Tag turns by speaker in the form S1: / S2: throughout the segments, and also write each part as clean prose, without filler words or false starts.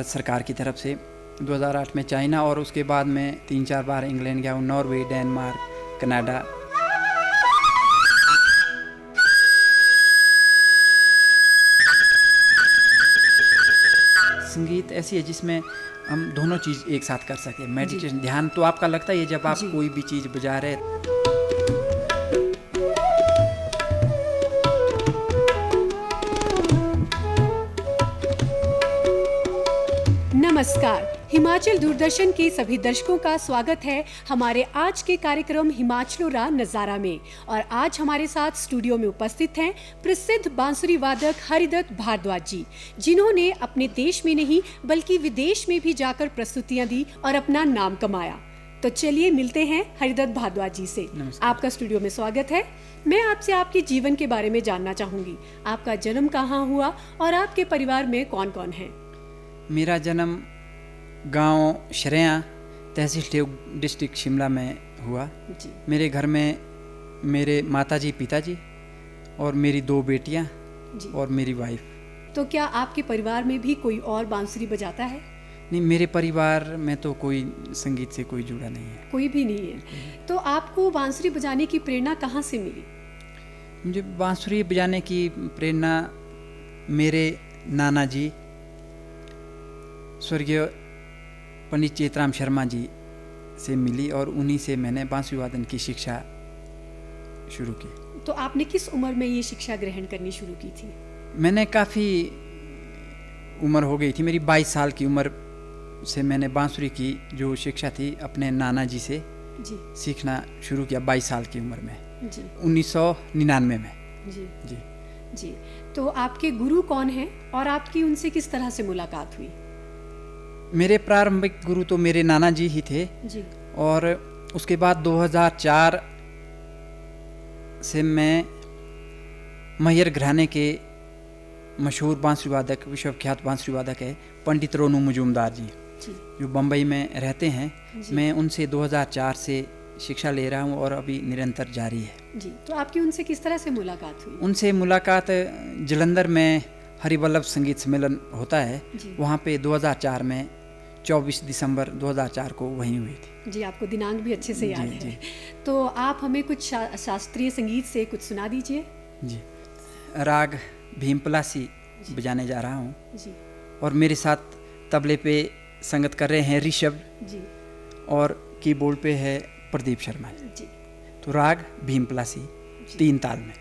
S1: भारत सरकार की तरफ से। 2008 में चाइना और उसके बाद मैं 3-4 बार इंग्लैंड गया हूँ, नॉर्वे, डेनमार्क, कनाडा। संगीत ऐसी है जिसमें हम दोनों चीज़ एक साथ कर सकें। मेडिटेशन, ध्यान तो आपका लगता ही है जब आप कोई भी चीज़ बजा रहे।
S2: नमस्कार, हिमाचल दूरदर्शन के सभी दर्शकों का स्वागत है हमारे आज के कार्यक्रम हिमाचलो रा नज़ारा में। और आज हमारे साथ स्टूडियो में उपस्थित हैं प्रसिद्ध बांसुरी वादक हरिदत्त भारद्वाज जी, जिन्होंने अपने देश में नहीं बल्कि विदेश में भी जाकर प्रस्तुतियां दी और अपना नाम कमाया। तो चलिए मिलते हैं हरिदत्त भारद्वाज जी से। आपका स्टूडियो में स्वागत है। मैं आपसे आपके जीवन के बारे में जानना चाहूँगी। आपका जन्म कहाँ हुआ और आपके परिवार में कौन कौन है?
S1: मेरा जन्म गांव शरेया, तहसील ठेऊ, डिस्ट्रिक्ट शिमला में हुआ
S2: जी।
S1: मेरे घर में मेरे माताजी, पिताजी और मेरी 2 बेटियां और मेरी वाइफ।
S2: तो क्या आपके परिवार में भी कोई और बांसुरी बजाता है?
S1: नहीं, मेरे परिवार में तो कोई संगीत से कोई जुड़ा नहीं है।
S2: कोई भी नहीं है। तो आपको बांसुरी बजाने की प्रेरणा कहाँ से मिली?
S1: मुझे बांसुरी बजाने की प्रेरणा मेरे नाना जी स्वर्गीय पंडित चेतराम शर्मा जी से मिली और उन्हीं से मैंने बांसुरी वादन की शिक्षा शुरू की।
S2: तो आपने किस उम्र में ये शिक्षा ग्रहण करनी शुरू की थी?
S1: मैंने काफ़ी उम्र हो गई थी, मेरी 22 साल की उम्र से मैंने बांसुरी की जो शिक्षा थी अपने नाना जी से सीखना शुरू किया। 22 साल की उम्र में
S2: जी।
S1: 1999 में।
S2: जी
S1: जी
S2: जी। तो आपके गुरु कौन हैं और आपकी उनसे किस तरह से मुलाकात हुई?
S1: मेरे प्रारंभिक गुरु तो मेरे नाना जी ही थे
S2: जी।
S1: और उसके बाद 2004 से मैं मैहर घराने के मशहूर बांसुरी वादक, विश्वविख्यात बांसुरी वादक है पंडित रोनू मजूमदार जी, जो बम्बई में रहते हैं। मैं उनसे 2004 से शिक्षा ले रहा हूँ और अभी निरंतर जारी है।
S2: जी। तो आपकी उनसे किस तरह से मुलाकात हुई?
S1: उनसे मुलाकात जलंधर में हरिवल्लभ संगीत सम्मेलन होता है, वहाँ पे 2004 में 24 दिसंबर 2004 को वहीं हुई थी।
S2: जी, आपको दिनांक भी अच्छे से याद है। तो आप हमें कुछ शास्त्रीय संगीत से कुछ सुना दीजिए।
S1: जी, राग भीमपलासी बजाने जा रहा हूँ
S2: जी।
S1: और मेरे साथ तबले पे संगत कर रहे हैं ऋषभ
S2: जी।
S1: और कीबोर्ड पे है प्रदीप शर्मा
S2: जी।
S1: तो राग भीमपलासी 3 ताल में।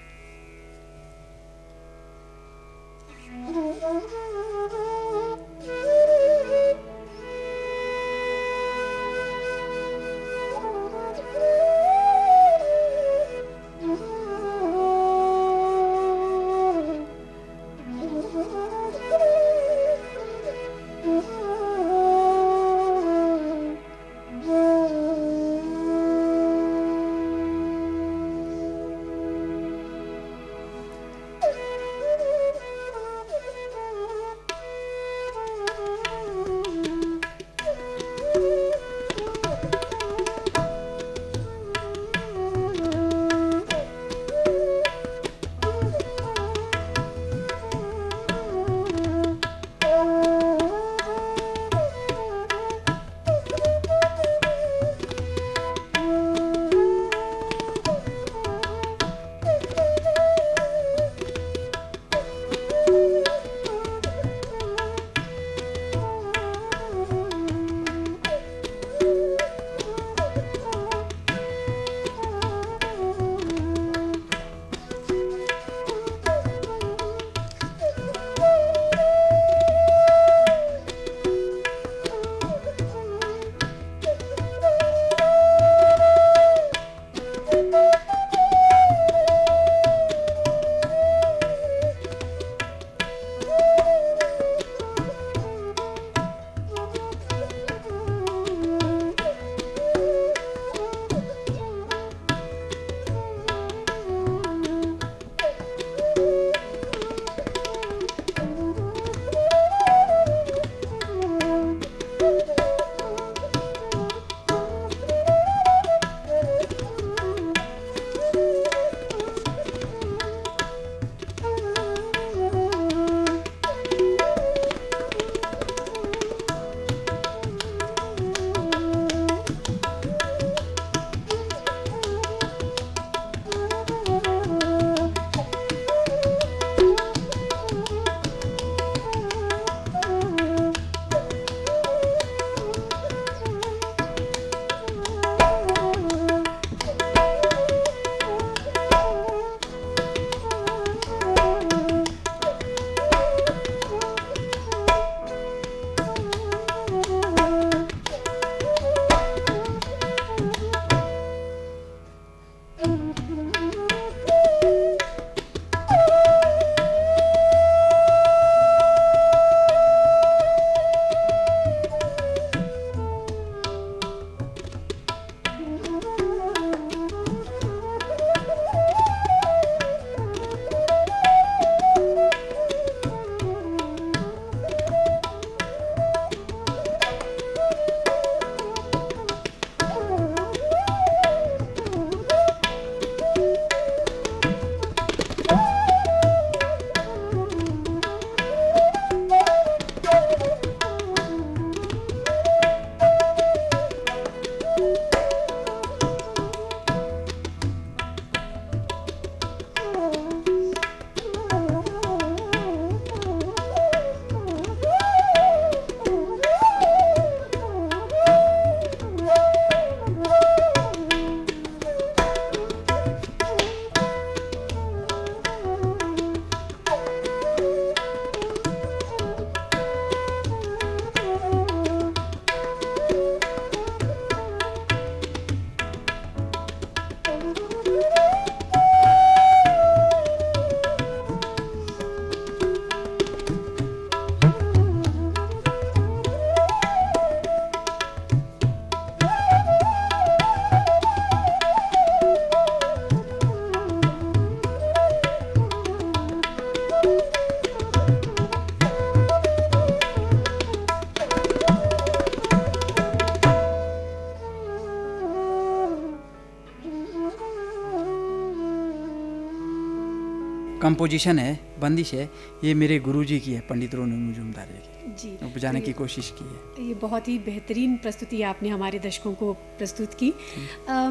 S1: कंपोजिशन है, बंदिश है, ये मेरे गुरुजी की है, पंडित रोनू मजूमदार जी की।
S2: जी,
S1: वो बजाने
S2: तो
S1: की कोशिश की है।
S2: ये बहुत ही बेहतरीन प्रस्तुति आपने हमारे दर्शकों को प्रस्तुत की।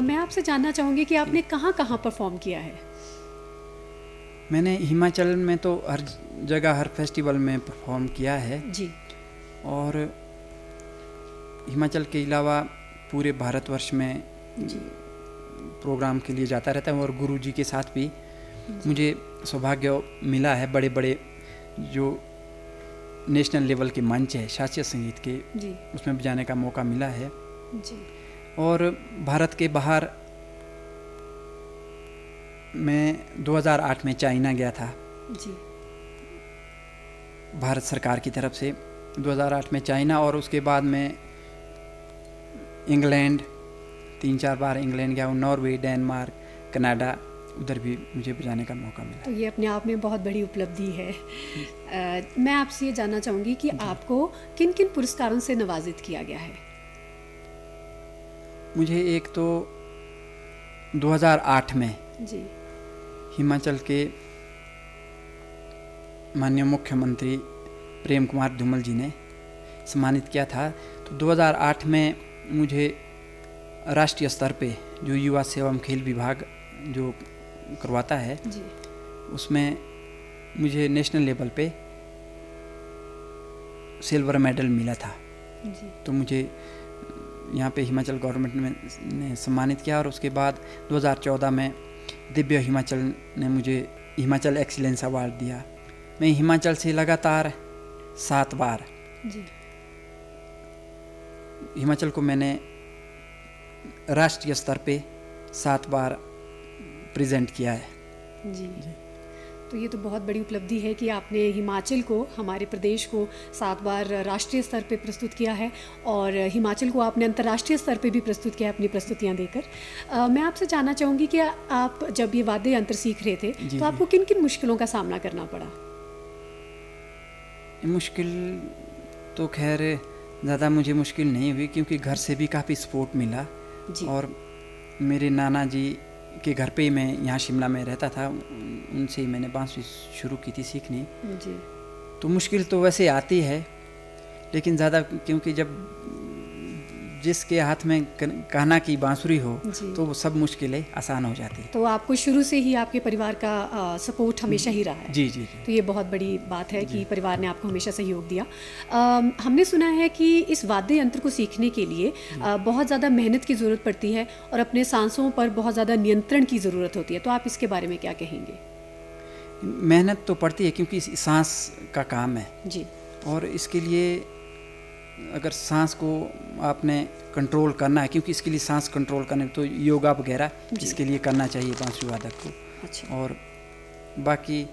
S2: मैं आपसे जानना चाहूँगी कि आपने कहाँ कहाँ परफॉर्म किया है?
S1: मैंने हिमाचल में तो हर जगह, हर फेस्टिवल में परफॉर्म किया है,
S2: जी,
S1: और हिमाचल के अलावा पूरे भारतवर्ष में
S2: जी,
S1: प्रोग्राम के लिए जाता रहता हूँ। और गुरुजी के साथ भी मुझे सौभाग्य मिला है, बड़े बड़े जो नेशनल लेवल के मंच है शास्त्रीय संगीत के,
S2: जी,
S1: उसमें बजाने का मौका मिला है।
S2: जी,
S1: और भारत के बाहर मैं 2008 में चाइना गया था,
S2: जी,
S1: भारत सरकार की तरफ से। 2008 में चाइना, और उसके बाद में इंग्लैंड, 3-4 बार इंग्लैंड गया हूँ, नॉर्वे, डेनमार्क, कनाडा, उधर भी मुझे बजाने का मौका मिला।
S2: तो ये अपने आप में बहुत बड़ी उपलब्धि है। मैं आपसे ये जानना चाहूँगी कि आपको किन किन पुरस्कारों से नवाजित किया गया है?
S1: मुझे एक तो 2008 में
S2: जी,
S1: हिमाचल के माननीय मुख्यमंत्री प्रेम कुमार धूमल जी ने सम्मानित किया था। तो 2008 में मुझे राष्ट्रीय स्तर पे जो युवा सेवा एवं खेल विभाग जो करवाता है,
S2: जी,
S1: उसमें मुझे नेशनल लेवल पे सिल्वर मेडल मिला था।
S2: जी,
S1: तो मुझे यहाँ पे हिमाचल गवर्नमेंट ने सम्मानित किया। और उसके बाद 2014 में दिव्य हिमाचल ने मुझे हिमाचल एक्सीलेंस अवार्ड दिया। मैं हिमाचल से लगातार 7 बार,
S2: जी,
S1: हिमाचल को मैंने राष्ट्रीय स्तर पे 7 बार प्रेजेंट किया है।
S2: जी। तो ये तो बहुत बड़ी उपलब्धि है कि आपने हिमाचल को, हमारे प्रदेश को 7 बार राष्ट्रीय स्तर पे प्रस्तुत किया है, और हिमाचल को आपने अंतर्राष्ट्रीय स्तर पे भी प्रस्तुत किया है अपनी प्रस्तुतियाँ देकर। मैं आपसे जानना चाहूँगी कि आप जब ये वाद्य यंत्र सीख रहे थे
S1: जी,
S2: तो आपको किन किन मुश्किलों का सामना करना पड़ा?
S1: मुश्किल तो खैर ज़्यादा मुझे मुश्किल नहीं हुई, क्योंकि घर से भी काफ़ी सपोर्ट मिला।
S2: जी,
S1: और मेरे नाना जी के घर पे ही मैं यहाँ शिमला में रहता था, उनसे ही मैंने बांसुरी शुरू की थी सीखनी।
S2: जी,
S1: तो मुश्किल तो वैसे आती है, लेकिन ज़्यादा, क्योंकि जब जिसके हाथ में कहना की बांसुरी हो
S2: जी।
S1: तो वो सब मुश्किलें आसान हो जाती है।
S2: तो आपको शुरू से ही आपके परिवार का सपोर्ट हमेशा ही रहा है?
S1: जी जी जी।
S2: तो ये बहुत बड़ी बात है कि परिवार ने आपको हमेशा सहयोग दिया। हमने सुना है कि इस वाद्य यंत्र को सीखने के लिए बहुत ज़्यादा मेहनत की ज़रूरत पड़ती है और अपने सांसों पर बहुत ज़्यादा नियंत्रण की ज़रूरत होती है। तो आप इसके बारे में क्या कहेंगे?
S1: मेहनत तो पड़ती है, क्योंकि सांस का काम है,
S2: जी,
S1: और इसके लिए अगर सांस को आपने कंट्रोल करना है, क्योंकि इसके लिए सांस कंट्रोल करने तो योगा वगैरह इसके लिए करना चाहिए बांसुरी वादक को।
S2: अच्छा,
S1: और बाकी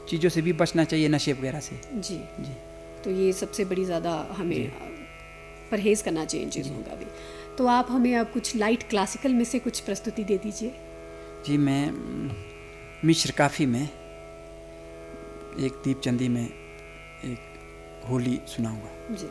S1: चीज़ों से भी बचना चाहिए, नशे वगैरह से।
S2: जी,
S1: जी
S2: तो ये सबसे बड़ी ज़्यादा हमें परहेज़ करना चाहिए इन चीज़ों का भी। तो आप हमें अब कुछ लाइट क्लासिकल में से कुछ प्रस्तुति दे दीजिए।
S1: जी, मैं मिश्र काफ़ी में एक दीपचंदी में एक होली सुनाऊंगा।
S2: जी,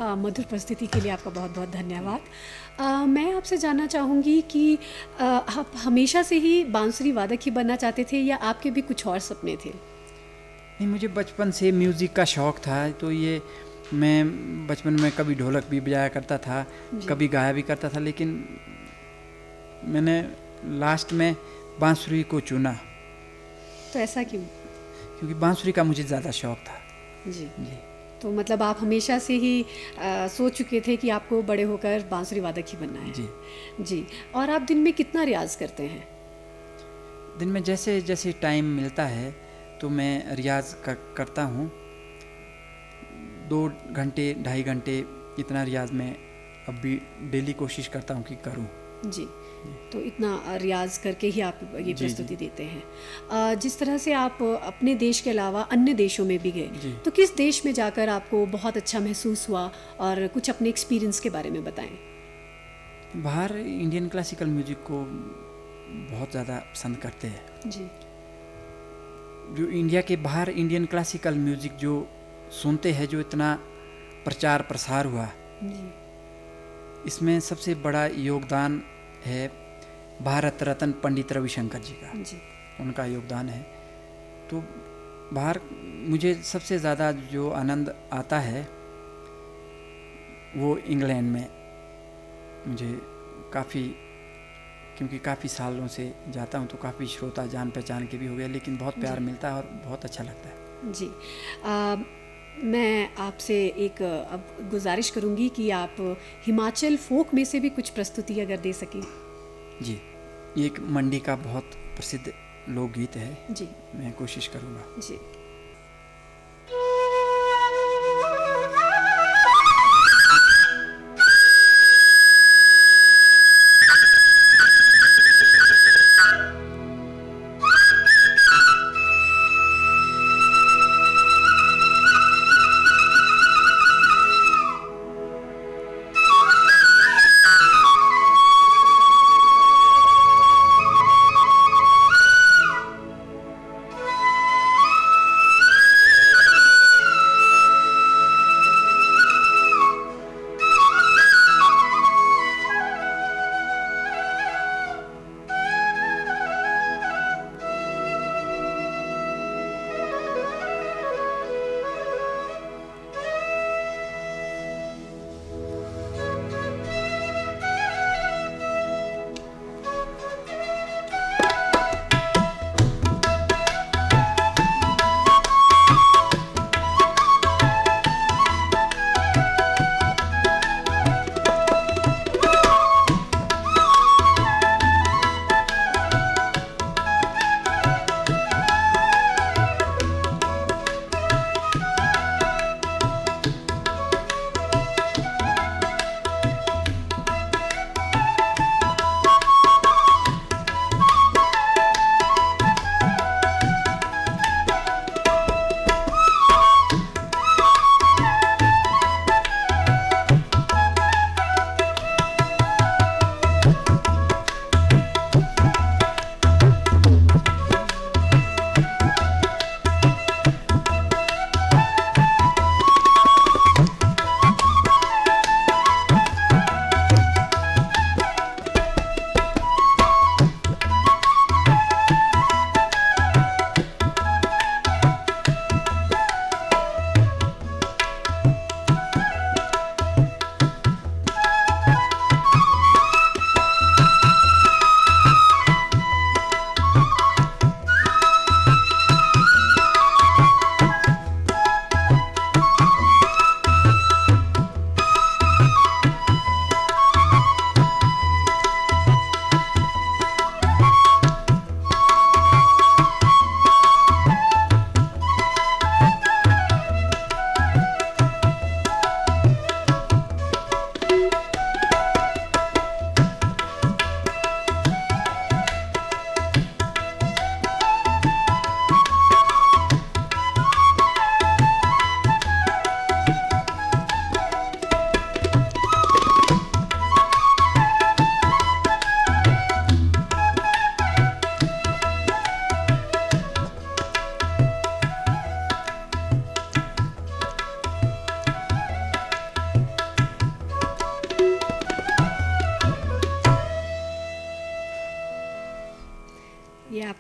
S2: मधुर प्रस्तुति के लिए आपका बहुत बहुत धन्यवाद। मैं आपसे जानना चाहूँगी कि आप हमेशा से ही बांसुरी वादक ही बनना चाहते थे या आपके भी कुछ और सपने थे?
S1: नहीं, मुझे बचपन से म्यूज़िक का शौक़ था, तो ये मैं बचपन में कभी ढोलक भी बजाया करता था, कभी गाया भी करता था, लेकिन मैंने लास्ट में बांसुरी को चुना।
S2: तो ऐसा क्यों?
S1: क्योंकि बांसुरी का मुझे ज़्यादा शौक़ था।
S2: जी। तो मतलब आप हमेशा से ही सोच चुके थे कि आपको बड़े होकर बांसुरी वादक ही बनना है।
S1: जी
S2: जी। और आप दिन में कितना रियाज़ करते हैं?
S1: दिन में जैसे जैसे टाइम मिलता है तो मैं रियाज़ करता हूँ। 2 घंटे 2.5 घंटे इतना रियाज़ मैं अब भी डेली कोशिश करता हूँ कि करूँ।
S2: जी। तो इतना रियाज़ करके ही आप ये प्रस्तुति देते हैं। जिस तरह से आप अपने देश के अलावा अन्य देशों में भी गए, तो किस देश में जाकर आपको बहुत अच्छा महसूस हुआ और कुछ अपने एक्सपीरियंस के बारे में बताएं।
S1: बाहर इंडियन क्लासिकल म्यूज़िक को बहुत ज़्यादा पसंद करते हैं
S2: जी।
S1: जो इंडिया के बाहर इंडियन क्लासिकल म्यूज़िक जो सुनते हैं, जो इतना प्रचार प्रसार हुआ
S2: जी।
S1: इसमें सबसे बड़ा योगदान है भारत रत्न पंडित रविशंकर जी का।
S2: जी।
S1: उनका योगदान है। तो बाहर मुझे सबसे ज़्यादा जो आनंद आता है वो इंग्लैंड में मुझे काफ़ी, क्योंकि काफ़ी सालों से जाता हूँ तो काफ़ी श्रोता जान पहचान के भी हो गए, लेकिन बहुत प्यार मिलता है और बहुत अच्छा लगता है।
S2: जी। मैं आपसे एक अब गुजारिश करूंगी कि आप हिमाचल फोक में से भी कुछ प्रस्तुति अगर दे सकें।
S1: जी, ये एक मंडी का बहुत प्रसिद्ध लोकगीत है।
S2: जी।
S1: मैं कोशिश करूँगा।
S2: जी।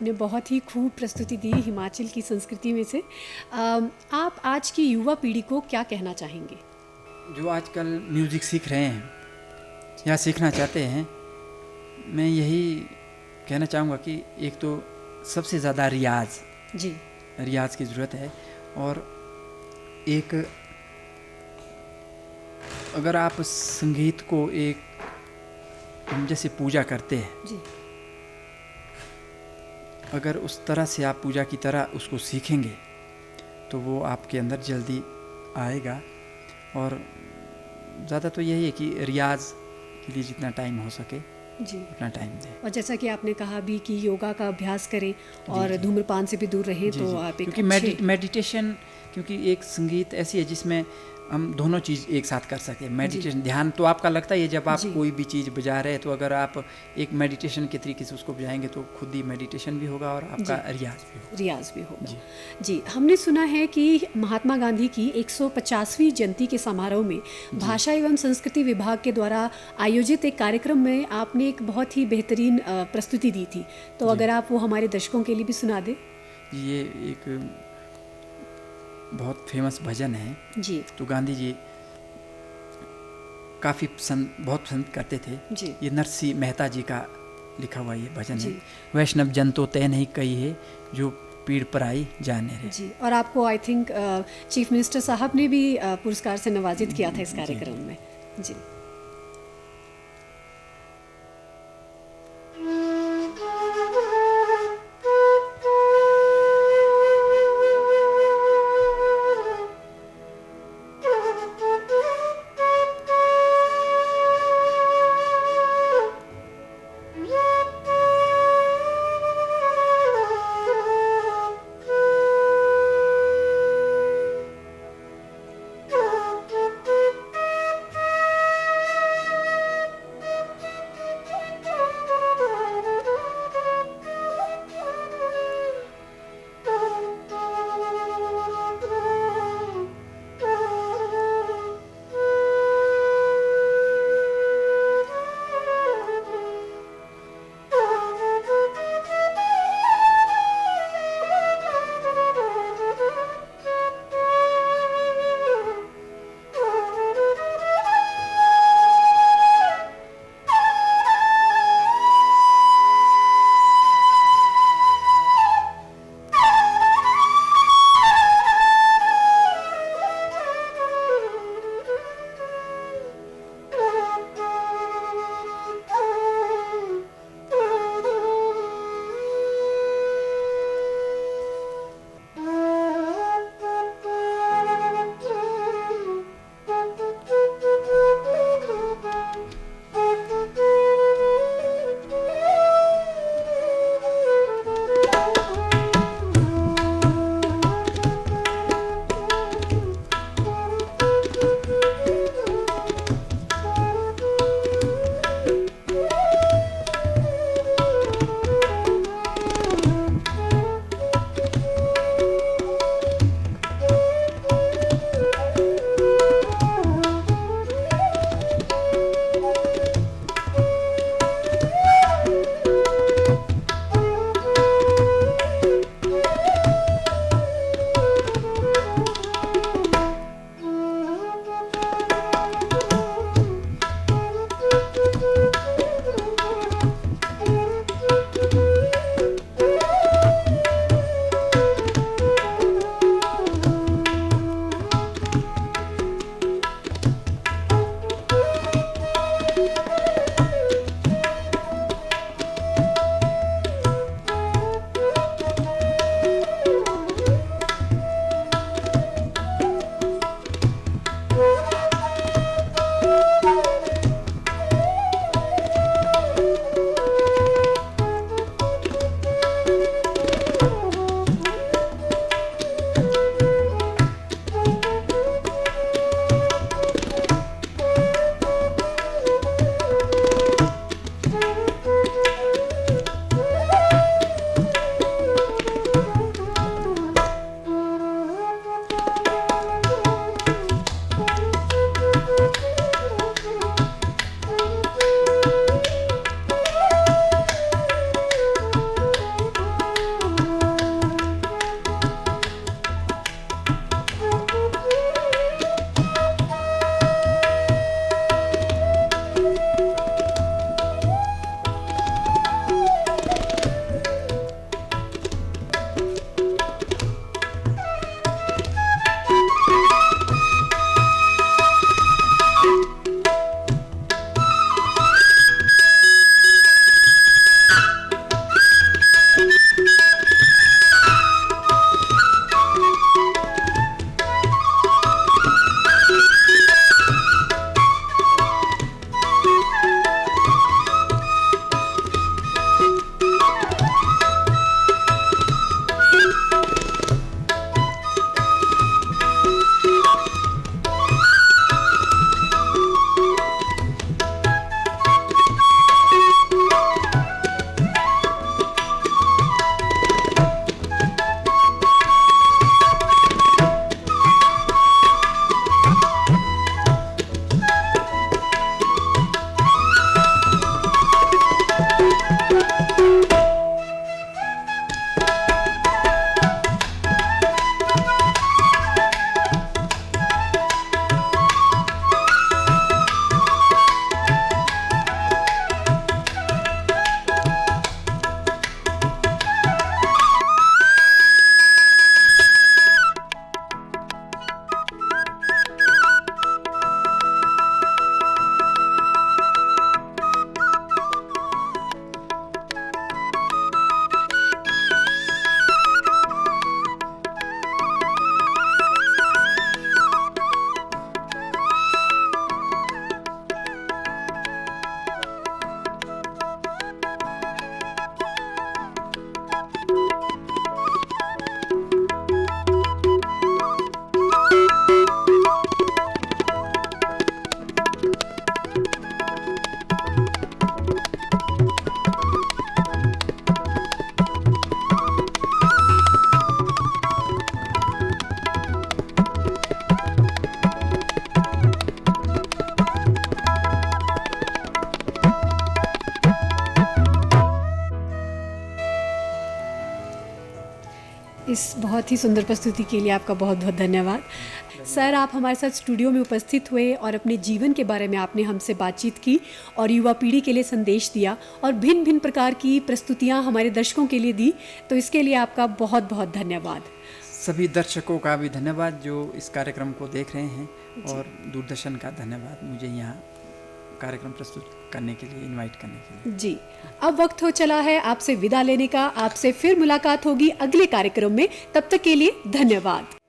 S2: आपने बहुत ही खूब प्रस्तुति दी हिमाचल की संस्कृति में से। आप आज की युवा पीढ़ी को क्या कहना चाहेंगे?
S1: जो आजकल म्यूज़िक सीख रहे हैं या सीखना चाहते हैं, मैं यही कहना चाहूँगा कि एक तो सबसे ज़्यादा रियाज की ज़रूरत है। और एक अगर आप संगीत को एक हम जैसे पूजा करते हैं
S2: जी।
S1: अगर उस तरह से आप पूजा की तरह उसको सीखेंगे तो वो आपके अंदर जल्दी आएगा। और ज़्यादा तो यही है कि रियाज के लिए जितना टाइम हो सके
S2: जी
S1: उतना टाइम दें।
S2: और जैसा कि आपने कहा भी कि योगा का अभ्यास करें और धूम्रपान से भी दूर रहें, तो आप एक
S1: क्योंकि मेडिटेशन, क्योंकि एक संगीत ऐसी है जिसमें हम दोनों चीज़ एक साथ कर सकें। मेडिटेशन ध्यान तो आपका लगता ही है जब आप कोई भी चीज़ बजा रहे हैं, तो अगर आप एक मेडिटेशन के तरीके से उसको बजाएंगे तो खुद ही मेडिटेशन भी होगा और आपका रियाज भी होगा।
S2: जी, हमने सुना है कि महात्मा गांधी की 150वीं जयंती के समारोह में भाषा एवं संस्कृति विभाग के द्वारा आयोजित एक कार्यक्रम में आपने एक बहुत ही बेहतरीन प्रस्तुति दी थी, तो अगर आप वो हमारे दर्शकों के लिए भी सुना दें।
S1: ये एक बहुत फेमस भजन है
S2: जी।
S1: तो गांधी जी काफ़ी बहुत पसंद करते थे
S2: जी।
S1: ये नरसिंह मेहता जी का लिखा हुआ ये भजन है। वैष्णव जन तो तय नहीं कही है, जो पीड़ पर आई जाने रहे।
S2: जी। और आपको आई थिंक चीफ मिनिस्टर साहब ने भी पुरस्कार से नवाजित किया था इस कार्यक्रम में। जी। इस बहुत ही सुंदर प्रस्तुति के लिए आपका बहुत बहुत धन्यवाद। सर, आप हमारे साथ स्टूडियो में उपस्थित हुए और अपने जीवन के बारे में आपने हमसे बातचीत की और युवा पीढ़ी के लिए संदेश दिया और भिन्न भिन्न प्रकार की प्रस्तुतियाँ हमारे दर्शकों के लिए दी, तो इसके लिए आपका बहुत बहुत धन्यवाद।
S1: सभी दर्शकों का भी धन्यवाद जो इस कार्यक्रम को देख रहे हैं, और दूरदर्शन का धन्यवाद मुझे यहाँ कार्यक्रम प्रस्तुत करने के लिए, इनवाइट करने के लिए।
S2: जी, अब वक्त हो चला है आपसे विदा लेने का। आपसे फिर मुलाकात होगी अगले कार्यक्रम में। तब तक के लिए धन्यवाद।